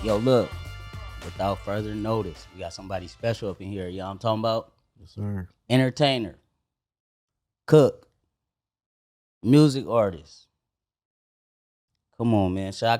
Yo, look, without further notice, we got somebody special up in here. Y'all I'm talking about? Yes, sir. Entertainer, cook, music artist. Come on, man. Should I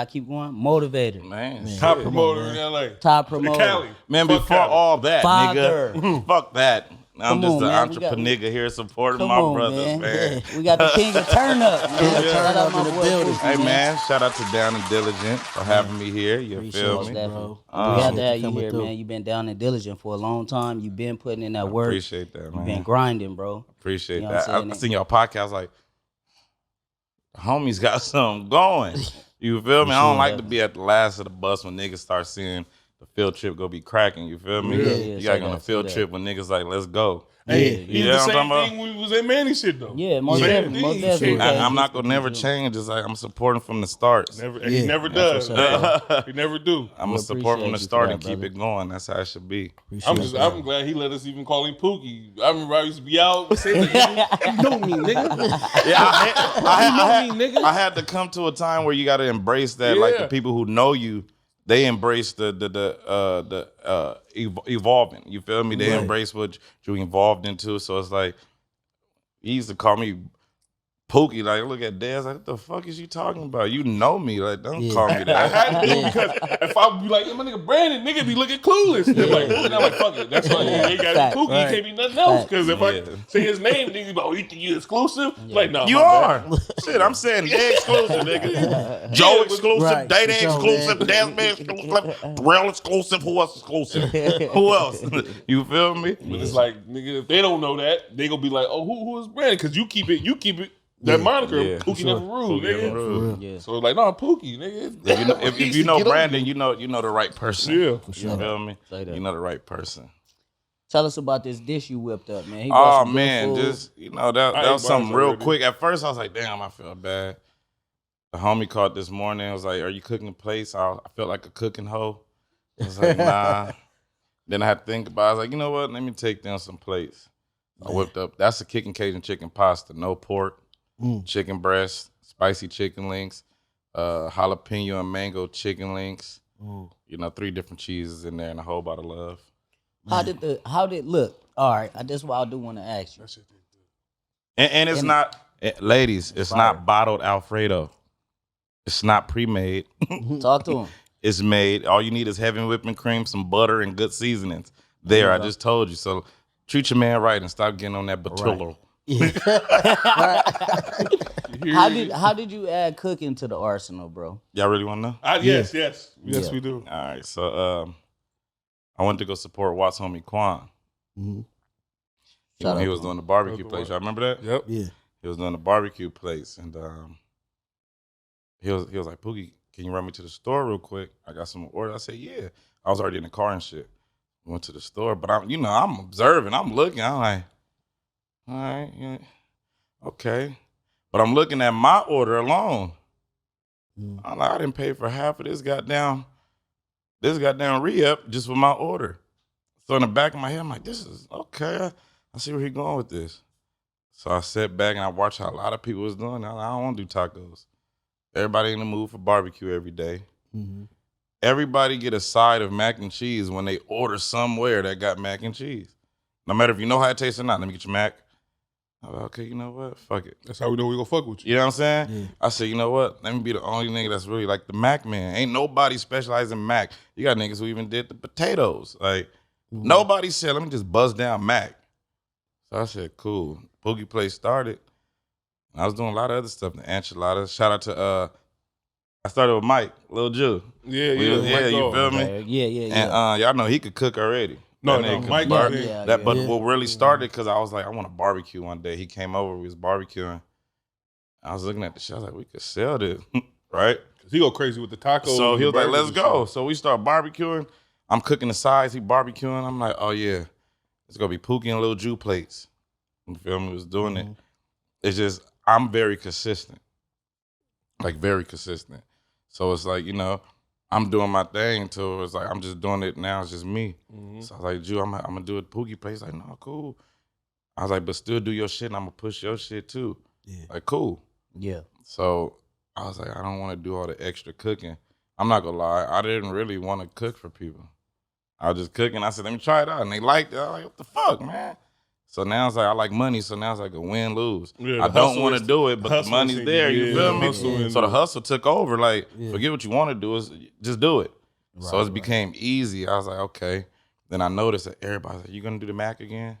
keep going? Motivator. Man, Top shit. promoter in LA. Top promoter. Cali. Man, Fuck before Cali. all that, Father. nigga, fuck that. I'm Come just on, an man. We got- entrepreneur here supporting Come my on, brothers, man. We got the king of turn up, man. Shout out my in the boy building. Pookie, Hey, man, shout out to Down and Diligent for having me here. You Appreciate feel Most me? definitely. bro. We had to Appreciate have you you coming here, through. man. You've been down and diligent for a long time. You've been putting in that work. Appreciate that, You've man. been grinding, bro. Appreciate You know what that. I'm I saying? seen y'all podcast like, the homies got something going. You feel me? I don't like to be at the last of the bus when niggas start seeing the field trip go be cracking. You feel me? Yeah, You say got on a that, field say trip when niggas like, let's go. Hey, Yeah, he yeah. was the I'm same talking about- thing when we was at Manny shit though. Yeah, most Same definitely. thing. Most definitely. Sure. I'm not gonna never change. It's like I'm supporting from the start. He never does. for sure. He never do. I'm We gonna support from appreciate the you start for and that, keep brother. it going. That's how it should be. I'm glad he let us even call him Pookie. I remember I used to be out saying like, you know me, nigga. Yeah, I You know me, nigga. I had to come to a time where you got to embrace that. Like the Yeah. people who know you, they embrace the evolving. You feel me? They embrace what you evolved into. So it's like he used to call me Pookie. Like look at Daz. Like what the fuck is you talking about? You know me. Like don't call me I that. had to do because if I would be like, my nigga Brandon, nigga be looking clueless. They're like, and I'm like, fuck it. That's why he ain't got Fact, Pookie. right. He can't be nothing else. Fact. Because if Yeah. I say his name, nigga be like, oh, you think you exclusive? Like, no, You my are. bad. Shit, I'm saying they exclusive, nigga. Joe exclusive, Right, Day for sure, exclusive, man. Dance Man exclusive, Terrell exclusive. Who else exclusive? Who else? You feel me? But it's like, nigga, if they don't know that, they gonna be like, oh, who is Brandon? Because you keep it. That moniker, Yeah, Pookie sure. never ruled, Pookie nigga. never ruled. Yeah. So it's like, no, Pookie, nigga. If you know, if you know Brandon, you know the right person. Yeah. You feel me? Say that. You know the right person. Tell us about this dish you whipped up, man. He brought Oh some good man, food. just that I ate was something mine real already. quick. At first, I was like, damn, I feel bad. The homie called this morning. I was like, are you cooking a place? I felt like a cooking hoe. I was like, nah. Then I had to think about it. I was like, you know what? Let me take down some plates. I whipped up. That's a kicking Cajun chicken pasta. No pork, chicken breast, spicy chicken links, jalapeno and mango chicken links. You know, 3 different cheeses in there and a whole bottle of love. How did look? All right, that's what I do want to ask you. And it's not, ladies, it's not bottled Alfredo. It's not pre-made. Talk to him. It's made. All you need is heavy whipping cream, some butter, and good seasonings. There, I just told you. So treat your man right and stop getting on that Batullo. How did you add cooking to the arsenal, bro? Y'all really want to know? Yes, Yeah. we do. All right. So I went to go support Watts homie Quan. Shout He out was to doing the barbecue Shout out to place. Y'all remember that? Yep. Yeah. He was doing the barbecue place, and he was like, Pookie, can you run me to the store real quick? I got some orders. I said, yeah. I was already in the car and shit. Went to the store, but I'm observing. I'm looking. I'm like, all right, yeah, okay. But I'm looking at my order alone. I'm like, I didn't pay for half of this goddamn re-up just for my order. So in the back of my head, I'm like, this is okay. I see where he going with this. So I sat back and I watched how a lot of people was doing. I don't want to do tacos. Everybody in the mood for barbecue every day. Everybody get a side of mac and cheese when they order somewhere that got mac and cheese. No matter if you know how it tastes or not, let me get your mac. I'm like, okay, you know what? Fuck it. That's how we know we gonna fuck with you. You know what I'm saying? I said, you know what? Let me be the only nigga that's really like the mac man. Ain't nobody specialized in mac. You got niggas who even did the potatoes. Like, nobody said, let me just buzz down mac. So I said, cool. Pookie Place started. And I was doing a lot of other stuff. The enchiladas. Shout out to, I started with Mike, Lil Jew. Yeah, You Dog. feel me? Yeah. And y'all know he could cook already. No, That no, nigga could Mike bar- was in. Yeah. But what really started, because I was like, I want to barbecue one day. He came over, we was barbecuing. I was looking at the shit, I was like, we could sell this, right? He go crazy with the tacos. So he was and like, burgers let's and go. shit. So we start barbecuing. I'm cooking the sides, he barbecuing. I'm like, oh yeah, it's gonna be Pookie and Lil Jew plates. You feel me? Was doing it. It's just, I'm very consistent. Like very consistent. So it's like, I'm doing my thing until it's like, I'm just doing it now. It's just me. So I was like, Jew, I'm gonna do it Pookie place. Like, no, cool. I was like, but still do your shit and I'm gonna push your shit too. Yeah. Like, cool. Yeah. So I was like, I don't want to do all the extra cooking. I'm not gonna lie, I didn't really want to cook for people. I was just cooking. I said, let me try it out. And they liked it. I was like, what the fuck, man? So now it's like, I like money. So now it's like a win-lose. Yeah, I don't want to do it, but the money's there. You feel me? Hustle So the hustle took over. Like, forget what you want to do. Is just do it. Right, so it became easy. I was like, okay. Then I noticed that everybody's like, you going to do the mac again?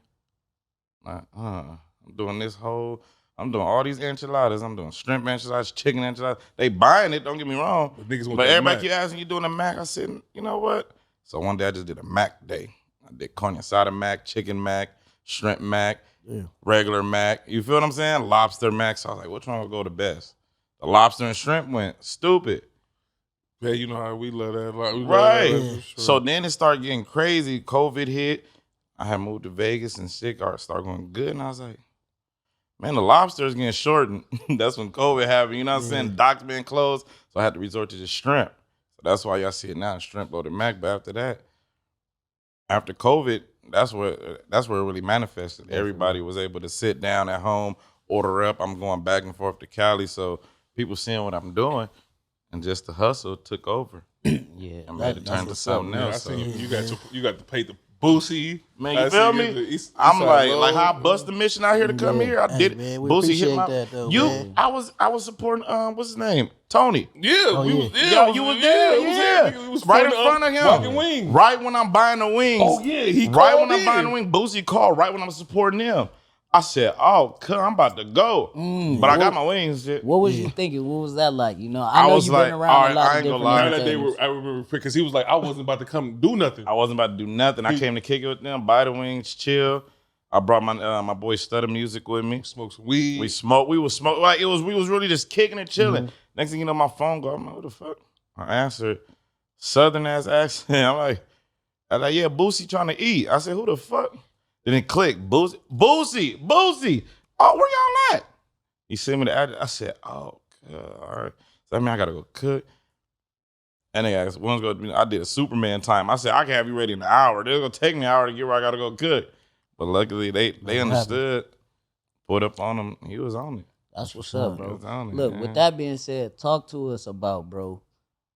Like, I'm doing this whole... I'm doing all these enchiladas. I'm doing shrimp enchiladas, chicken enchiladas. They buying it, don't get me wrong. But everybody keep asking, you doing the mac? I said, you know what? So one day I just did a mac day. I did carne asada mac, chicken mac, shrimp mac, regular mac. You feel what I'm saying? Lobster mac. So I was like, which one will go the best? The lobster and shrimp went stupid. Yeah, you know how we love that. Like, right. Sure. So then it started getting crazy. COVID hit. I had moved to Vegas and shit started going good. And I was like, man, the lobster is getting shortened. That's when COVID happened. You know what I'm saying? Docks being closed. So I had to resort to just shrimp. So that's why y'all see it now, shrimp loaded mac. But after that, after COVID, that's where it really manifested. Everybody was able to sit down at home, order up. I'm going back and forth to Cali. So people seeing what I'm doing. And just the hustle took over. Yeah. I made it turn to something else. I seen you got to pay the Boosie. Man, you feel me? I'm like how I bust the mission out here to come here. I did it. Man, Boosie hit my that though, you. Man. I was supporting what's his name? Tony. Yeah, you was there. Yeah, was right in front of him. Fucking wings. Right when I'm buying the wings. Oh yeah, he right called when I'm buying the wings. Boosie called. Right when I'm supporting him. I said, "Oh, I'm about to go," but I got my wings. Shit. What was you thinking? What was that like? You know, I know was you've like, been around a lot I of ain't gonna different lie. I remember because he was like, I wasn't about to come do nothing. I wasn't about to do nothing. I came to kick it with them, buy the wings, chill. I brought my boy Stutter Music with me. Smoked some weed. We smoked. We was smoke. Like we was really just kicking and chilling. Next thing you know, my phone go. I'm like, what the fuck? I answered, Southern ass accent. I'm like, yeah, Boosie trying to eat. I said, who the fuck? Then it clicked. Boosie. Oh, where y'all at? He sent me the address. I said, oh, God, all right. So that mean I gotta go cook. And they asked, when's gonna be? I did a Superman time. I said, I can have you ready in an hour. They're gonna take me an hour to get where I gotta go cook. But luckily they understood. Put up on him. He was on it. That's what's up, bro. He was on it, Look, man. with that being said, talk to us about, bro.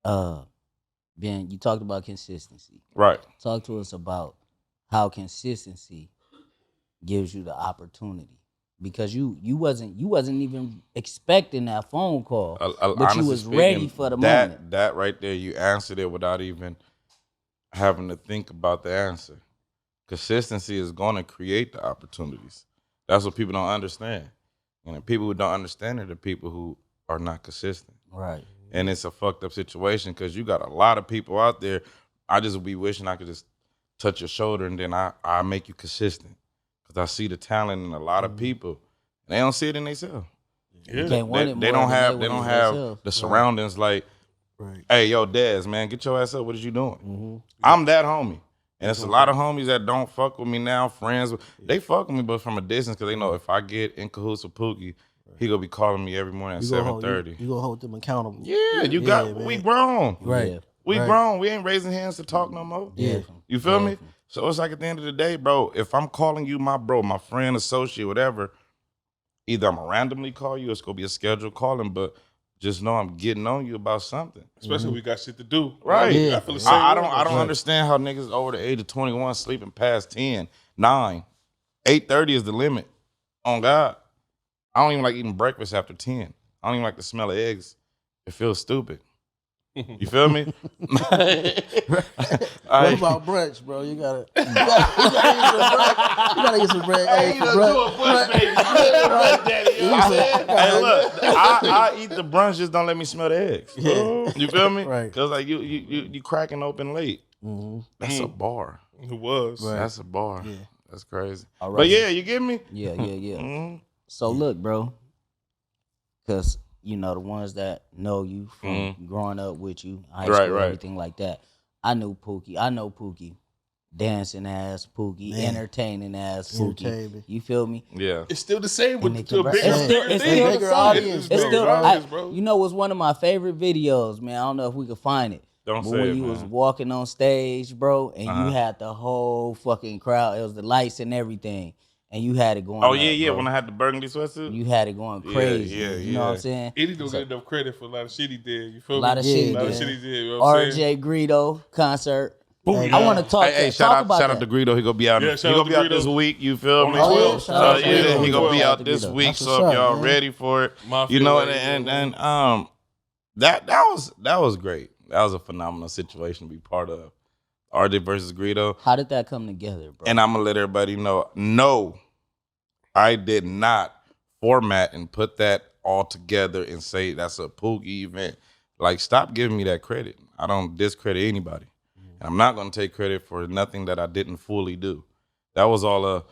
Ben, you talked about consistency. Right. Talk to us about how consistency gives you the opportunity. Because you wasn't even expecting that phone call, but you was ready for the moment. That right there, you answered it without even having to think about the answer. Consistency is going to create the opportunities. That's what people don't understand. And the people who don't understand are the people who are not consistent. Right. And it's a fucked up situation because you got a lot of people out there. I just be wishing I could just touch your shoulder and then I make you consistent. Because I see the talent in a lot of people. And they don't see it in themselves. Yeah. They don't have the surroundings like, hey, yo, Dez, man, get your ass up. What is you doing? I'm that homie. And it's a lot of homies that don't fuck with me now, friends. They fuck with me, but from a distance because they know if I get in cahoots with Pookie, he gonna be calling me every morning at 7:30. You gonna hold them accountable. Yeah, we grown. Right. We grown. We ain't raising hands to talk no more. Yeah. You feel me? So it's like at the end of the day, bro, if I'm calling you my bro, my friend, associate, whatever, either I'm gonna randomly call you, or it's gonna be a scheduled calling, but just know I'm getting on you about something. Especially when we got shit to do. Right. Yeah. I feel the same I way. don't understand how niggas over the age of 21 sleeping past 10, 9. 8:30 is the limit. On God. I don't even like eating breakfast after 10. I don't even like the smell of eggs. It feels stupid. You feel me? What about brunch, bro? You gotta get some bread. Hey, for brunch. Hey, look, I eat the brunch, just don't let me smell the eggs. Yeah. You feel me? Right. Because like you cracking open late. That's a bar. It was. Right. That's a bar. Yeah. That's crazy. All right. But yeah, you get me? Yeah. So look, bro, because you know the ones that know you from growing up with you, high school, everything like that. I know Pookie, dancing ass Pookie, entertaining ass Pookie. Entertainment. You feel me? Yeah. It's still the same And with it a can- bigger, it's still bigger the audience, same. bro. It's still, audience, bro. you know, what's one of my favorite videos, man. I don't know if we can find it. Don't But say when it, you man. was walking on stage, bro, and you had the whole fucking crowd, it was the lights and everything. and you had it going. Oh up, yeah, bro. when I had the burgundy sweatsuit, You had it going crazy. You know what I'm saying? Eddie don't get enough credit for a lot of shit he did. You feel me? A lot of shit. A lot of shit he did. You know what I'm saying? 03Greedo concert. Hey, I want to talk. Hey, talk about shout out to Greedo. He gonna be out. Yeah, he shout gonna out be to out this Greedo. week. You feel me? On the 12th. Shout out to Greedo. He gonna be Shout out out to this Greedo. week. That's So if what's up, y'all man. ready for it, Mafia you know, lady, and that was great. That was a phenomenal situation to be part of. RJ versus Greedo. How did that come together, bro? And I'm gonna let everybody know. No, I did not format and put that all together and say that's a Pookie event. Like, stop giving me that credit. I don't discredit anybody. And I'm not gonna take credit for nothing that I didn't fully do. That was all a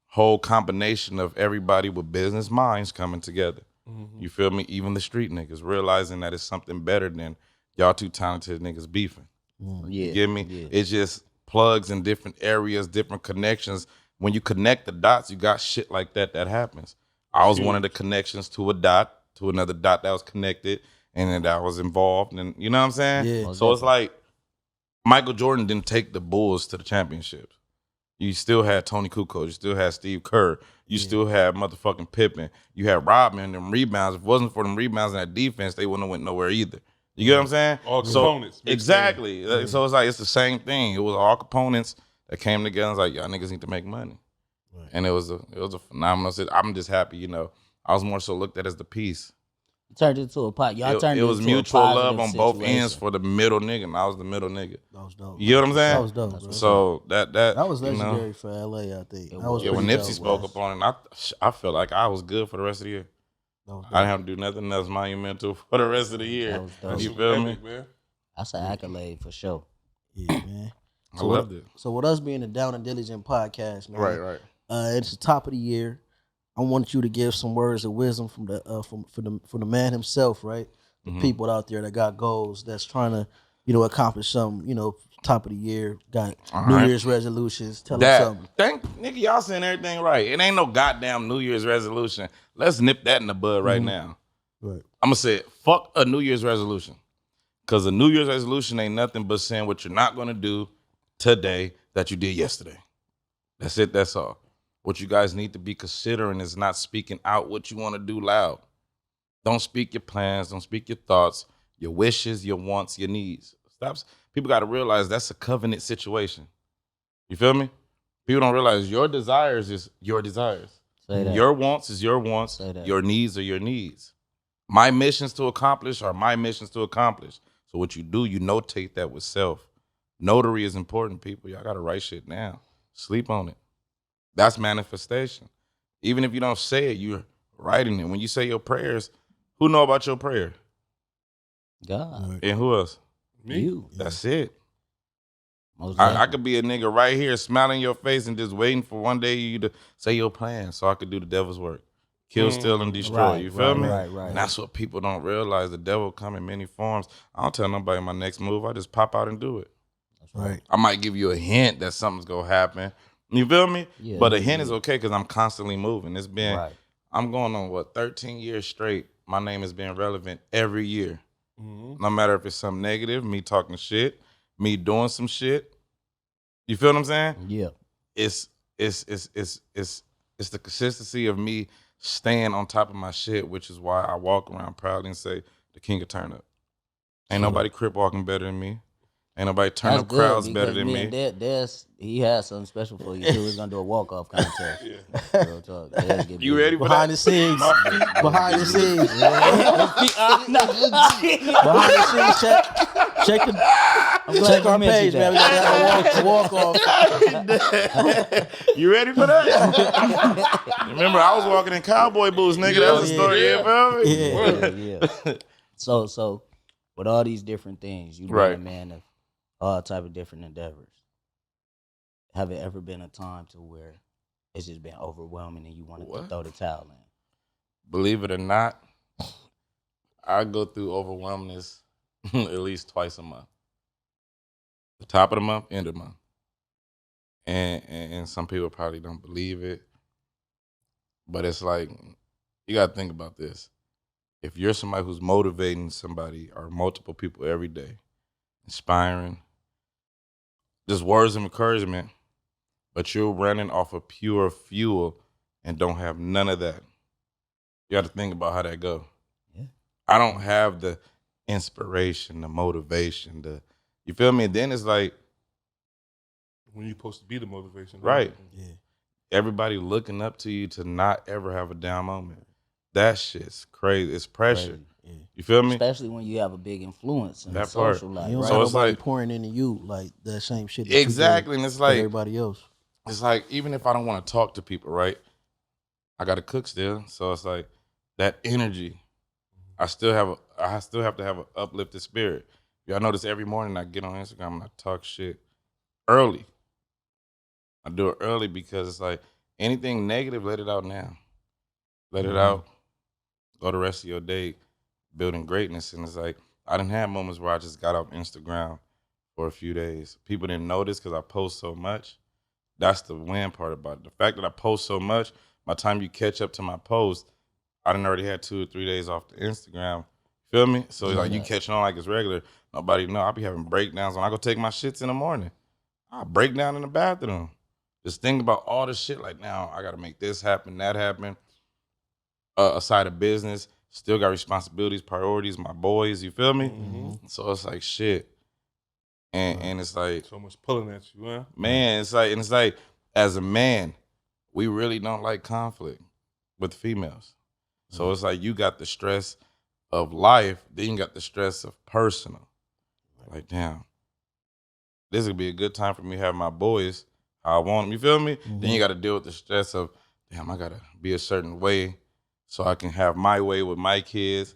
whole combination of everybody with business minds coming together. You feel me? Even the street niggas realizing that it's something better than y'all two talented niggas beefing. Yeah, You get me? yeah. It's just plugs in different areas, different connections. When you connect the dots, you got shit like that happens. I was one of the connections to a dot, to another dot that was connected, and then that was involved. And you know what I'm saying? Yeah. So it's like Michael Jordan didn't take the Bulls to the championships. You still had Tony Kukoc. You still had Steve Kerr. You still had motherfucking Pippen. You had Rodman, them rebounds. If it wasn't for them rebounds and that defense, they wouldn't have went nowhere either. You get what I'm saying? All components. Exactly. So it's like, it's the same thing. It was all components that came together. It's like, y'all niggas need to make money. Right. And it was a phenomenal. I'm just happy, you know. I was more so looked at as the piece. Turned into a pot. Y'all turned It was into a mutual love positive on both situation. ends for the middle nigga, and I was the middle nigga. That was dope. You know what I'm saying? That was dope, bro. So that was you know, legendary for LA, I think. That was yeah, when pretty Nipsey dope, spoke Wes. up on it, I felt like I was good for the rest of the year. That was dope. I didn't have to do nothing else monumental for the rest of the year. That was dope. You feel me? Epic, man. That's an accolade for sure. Yeah, man. I loved it. So with us being the Down and Diligent podcast, man. Right. It's the top of the year. I want you to give some words of wisdom from the man himself, right? The people out there that got goals, that's trying to, accomplish something, top of the year, got New Year's resolutions. Tell them something. Nigga, y'all saying everything right. It ain't no goddamn New Year's resolution. Let's nip that in the bud right now. Right. I'm gonna say it. Fuck a New Year's resolution. Because a New Year's resolution ain't nothing but saying what you're not gonna do today that you did yesterday. That's it, that's all. What you guys need to be considering is not speaking out what you want to do loud. Don't speak your plans, don't speak your thoughts, your wishes, your wants, your needs. People got to realize that's a covenant situation. You feel me? People don't realize your desires is your desires. Say that. Your wants is your wants. Say that. Your needs are your needs. My missions to accomplish are my missions to accomplish. So what you do, you notate that with self. Notary is important, people. Y'all got to write shit down. Sleep on it. That's manifestation. Even if you don't say it, you're writing it. When you say your prayers, who know about your prayer? God. And who else? Me? You. That's it. Most I definitely. could be a nigga right here smiling in your face and just waiting for one day you to say your plan so I could do the devil's work. Kill, steal, and destroy. Right, You feel me? right. And that's what people don't realize. The devil come in many forms. I don't tell nobody my next move. I just pop out and do it. Right. I might give you a hint that something's going to happen. You feel me? Yeah, But a hint is okay because I'm constantly moving. It's been, Right. I'm going on, 13 years straight. My name has been relevant every year. No matter if it's something negative, me talking shit, me doing some shit. You feel what I'm saying? Yeah. It's the consistency of me staying on top of my shit, which is why I walk around proudly and say the king of turn up. Ain't nobody crip walking better than me. Ain't nobody turn That's up good crowds better because than me. He has something special for you too. He's gonna do a walk-off contest. Real talk. Dez get You busy. ready for Behind that? the scenes. Behind the scenes. Nah. Behind the scenes. Check glad our you mentioned page, man. We got a walk off. You ready for that? Remember, I was walking in cowboy boots, nigga. That's a story. yeah. You feel me? Yeah. So with all these different things, you've been Right. a man of all type of different endeavors. Have it ever been a time to where it's just been overwhelming and you wanted to What? throw the towel in? Believe it or not, I go through overwhelmingness at least twice a month. The top of the month, end of the month. And some people probably don't believe it. But it's like, you got to think about this. If you're somebody who's motivating somebody or multiple people every day, inspiring, just words of encouragement, but you're running off of pure fuel and don't have none of that. You got to think about how that go. Yeah. I don't have the inspiration, the motivation, you feel me? And then it's like, when you're supposed to be the motivation. right. Yeah. Everybody looking up to you to not ever have a down moment. That shit's crazy. It's pressure. Crazy. Yeah. You feel me? Especially when you have a big influence in the That part. social life, You don't right? So got it's nobody like- pouring into you like that same shit. That you Exactly. give And it's to like, everybody else. even if I don't want to talk to people, right? I got to cook still. So it's like that energy. I still have to have an uplifted spirit. Y'all notice every morning I get on Instagram and I talk shit early. I do it early because it's like anything negative, let it out now. Let it out. Go the rest of your day building greatness. And it's like I didn't have moments where I just got off Instagram for a few days. People didn't notice because I post so much. That's the win part about it. The fact that I post so much, by the time you catch up to my post, I done already had 2 or 3 days off the Instagram. Feel me? So like you catching on like it's regular. Nobody know. I'll be having breakdowns when I go take my shits in the morning. I'll break down in the bathroom. Just think about all the shit like now I gotta make this happen, that happen. Aside of business, still got responsibilities, priorities, my boys, you feel me? Mm-hmm. So it's like shit. And it's like, So much pulling at you, huh? man, it's like as a man, we really don't like conflict with females. So it's like you got the stress of life, then you got the stress of personal. Like, damn, this would be a good time for me to have my boys how I want them. You feel me? Then you got to deal with the stress of, damn, I got to be a certain way so I can have my way with my kids.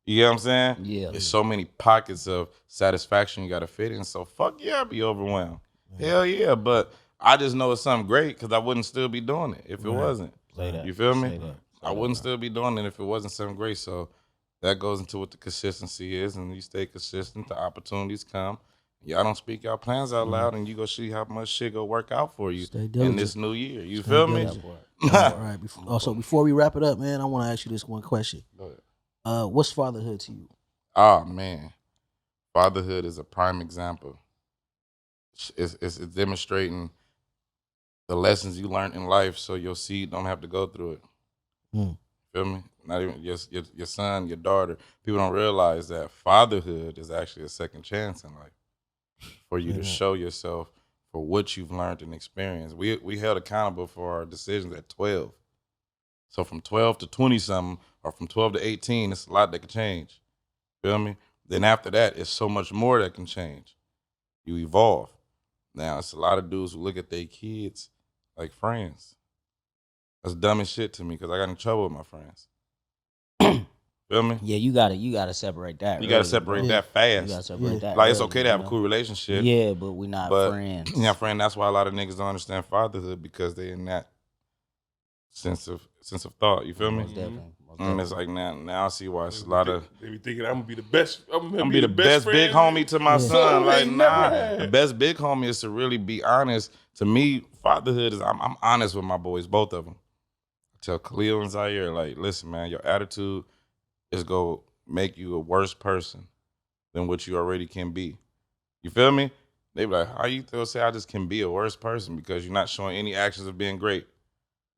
You get what I'm saying? Yeah. There's so many pockets of satisfaction you got to fit in. So fuck yeah, I'd be overwhelmed. Hell yeah, but I just know it's something great because I wouldn't still be doing it if it wasn't. Say that. You feel Say me? that. I wouldn't still be doing it if it wasn't something great. So that goes into what the consistency is, and you stay consistent. The opportunities come. Y'all don't speak y'all plans out loud, and you go see how much shit go work out for you Stay in diligent. this new year. You feel me? diligent. All right. Also, before we wrap it up, man, I want to ask you this one question. Go ahead. What's fatherhood to you? Oh man, fatherhood is a prime example. It's demonstrating the lessons you learned in life, so your seed don't have to go through it. Feel me? Not even your son, your daughter. People don't realize that fatherhood is actually a second chance in life for you to show yourself for what you've learned and experienced. We held accountable for our decisions at 12. So from 12 to 20 something, or from 12 to 18, it's a lot that can change. Feel me? Then after that, it's so much more that can change. You evolve. Now, it's a lot of dudes who look at their kids like friends. That's dumb as shit to me because I got in trouble with my friends. Feel me? Yeah, you gotta separate that. You gotta really, separate bro. that You fast. gotta separate that. Like, it's early, okay to have you a know? cool relationship. Yeah, but we're not friends. Yeah, friend, that's why a lot of niggas don't understand fatherhood because they in that sense of thought. You feel me? Most definitely. Most And it's definitely. like now I see why it's a lot of They be thinking I'm gonna be the best. I'm I'm be the best big friend. homie to my son. Something Like, they nah, never had. the best big homie is to really be honest. To me, fatherhood is I'm honest with my boys, both of them. I tell Khalil and Zaire, like, listen, man, your attitude is gonna make you a worse person than what you already can be. You feel me? They be like, how you still say I just can be a worse person because you're not showing any actions of being great?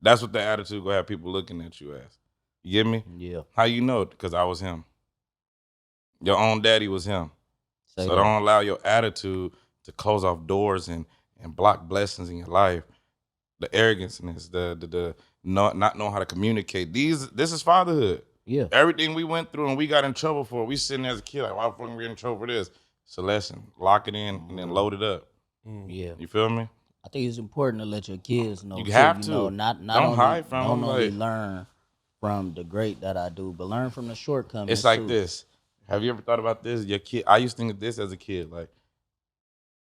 That's what the attitude gonna have people looking at you as. You get me? Yeah. How you know? Because I was him. Your own daddy was him. Say So that. don't allow your attitude to close off doors and block blessings in your life. The arrogance in this, the not knowing how to communicate. This is fatherhood. Yeah. Everything we went through and we got in trouble for, we sitting there as a kid like, why the fuck we in trouble for this? It's a lesson. Lock it in and then load it up. Yeah. You feel me? I think it's important to let your kids know. You too, have you to. know, not Don't only, hide from don't them, only like- learn from the great that I do, but learn from the shortcomings. It's like too. this. Have you ever thought about this? Your kid, I used to think of this as a kid, like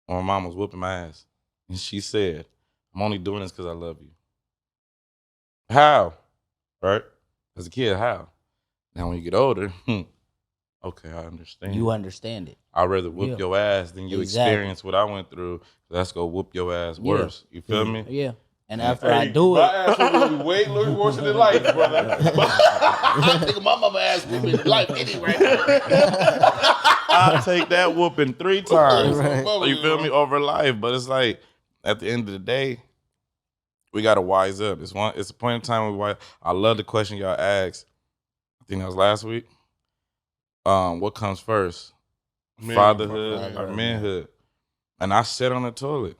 when my mom was whooping my ass. And she said, I'm only doing this because I love you. How? Right? As a kid, how? Now when you get older, okay, I understand. You understand it. I'd rather whoop Yeah. your ass than you Exactly. experience what I went through. Let's go whoop your ass Yeah. worse. You feel me? Yeah. And after I Hey, do my it, ass will be way worse than life, brother. I think my mama ass whooping life anyway. I'll take that whooping 3 times. Right. You feel me? Over life. But it's like, at the end of the day, we gotta wise up. It's a point in time where I love the question y'all asked. I think that was last week. What comes first? Fatherhood or manhood? And I sat on the toilet.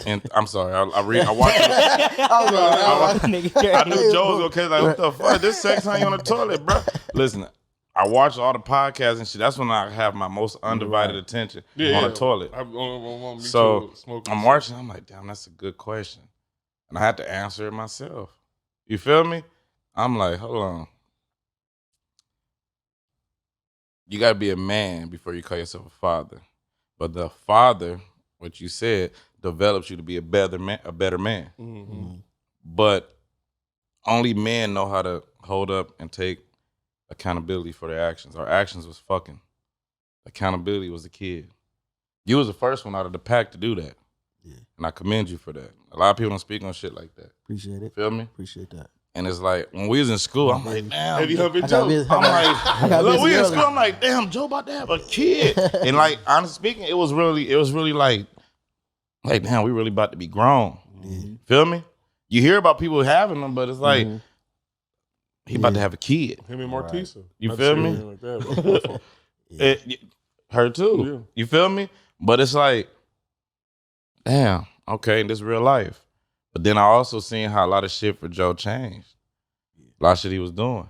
And I'm sorry, I watched it. I knew Joe was okay. Like, what the fuck? This sex time you on the toilet, bro? Listen, I watch all the podcasts and shit. That's when I have my most undivided attention on the toilet. So I'm watching. I'm like, damn, that's a good question. And I had to answer it myself. You feel me? I'm like, hold on. You got to be a man before you call yourself a father. But the father, what you said, develops you to be a better man. Mm-hmm. But only men know how to hold up and take accountability for their actions. Our actions was fucking. Accountability was the kid. You was the first one out of the pack to do that. Yeah. And I commend you for that. A lot of people don't speak on shit like that. Appreciate it. Feel me? Appreciate that. And it's like, when we was in school, I'm like, damn. Heavy humping Joe. We in school, I'm like, damn, Joe about to have a kid. And like, honestly speaking, it was really like, damn, we really about to be grown. Mm-hmm. Feel me? You hear about people having them, but it's like, he about to have a kid. Him and Martisa. Right. You feel me? Like that, her too. Yeah. You feel me? But it's like, damn, okay, this is real life. But then I also seen how a lot of shit for Joe changed. A lot of shit he was doing.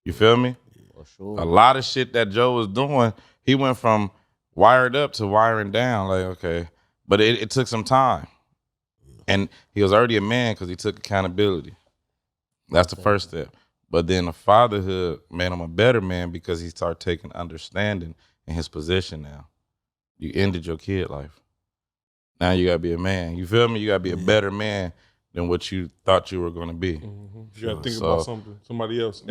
You feel me? For sure. A lot of shit that Joe was doing, he went from wired up to wiring down. Like, okay. But it took some time. And he was already a man because he took accountability. That's the first step. But then the fatherhood made him a better man because he started taking understanding in his position now. You ended your kid life. Now you gotta be a man. You feel me? You gotta be a better man than what you thought you were gonna be. Mm-hmm. You gotta think about somebody else.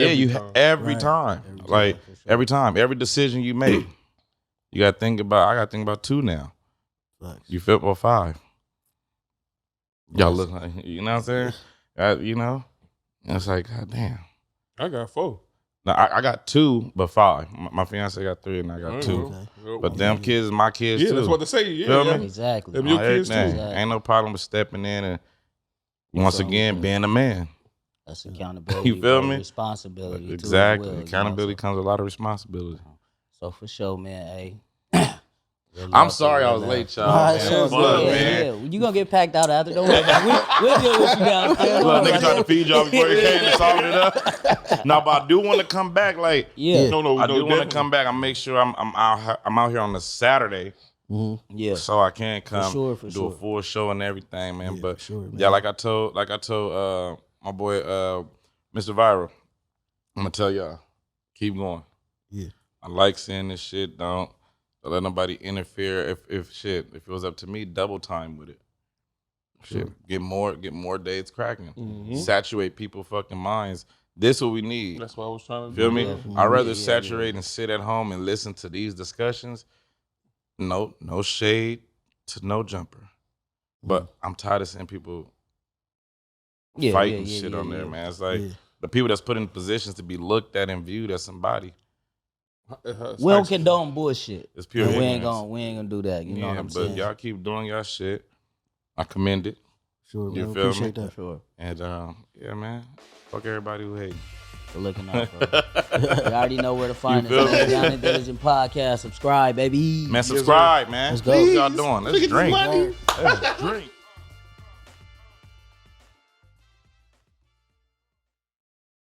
Every time. Every decision you make, you gotta think about. I gotta think about 2 now. Nice. You feel about 5. Y'all look like, you know what I'm saying? You know, and it's like, God damn. I got 4. No, I got 2, but 5. My fiance got 3, and I got 2. Okay. But them kids is my kids too. Yeah, that's what they say. Yeah, feel me? Exactly. Them your kids too. Exactly. Ain't no problem with stepping in and once again being a man. That's accountability. You feel me? Responsibility. Exactly. Too, accountability comes with a lot of responsibility. So for sure, man. Hey. I'm sorry I was late, y'all. Man. You gonna get packed out after. Don't worry about it. We'll deal with you downstairs. Look, nigga trying to feed y'all before you came and solve it up. No, but I do want to come back. Like, I do want to come back. I make sure I'm out here on a Saturday. Mm-hmm. Yeah. So I can come for do a full show and everything, man. Yeah, but sure, man. yeah, like I told my boy Mr. Viral, I'm gonna tell y'all, keep going. Yeah. I like seeing this shit. Don't let nobody interfere. If it was up to me, double time with it. Shit, get more dates cracking. Mm-hmm. Saturate people's fucking minds. This what we need. That's what I was trying to feel do. me? I'd rather saturate and sit at home and listen to these discussions. No shade to no jumper. But I'm tired of seeing people fighting shit on there, man. It's like the people that's put in positions to be looked at and viewed as somebody. We don't condone bullshit. It's pure ignorance. We ain't gonna do that. You know what I'm saying? But y'all keep doing y'all shit. I commend it. Sure, man. You feel Appreciate me? that. Sure. And yeah, man. Fuck everybody who hate. For looking out, bro. You already know where to find us. Down and Diligent Podcast. Subscribe, baby. Man, subscribe, man. Let's go. What y'all doing? Let's drink. Let's drink.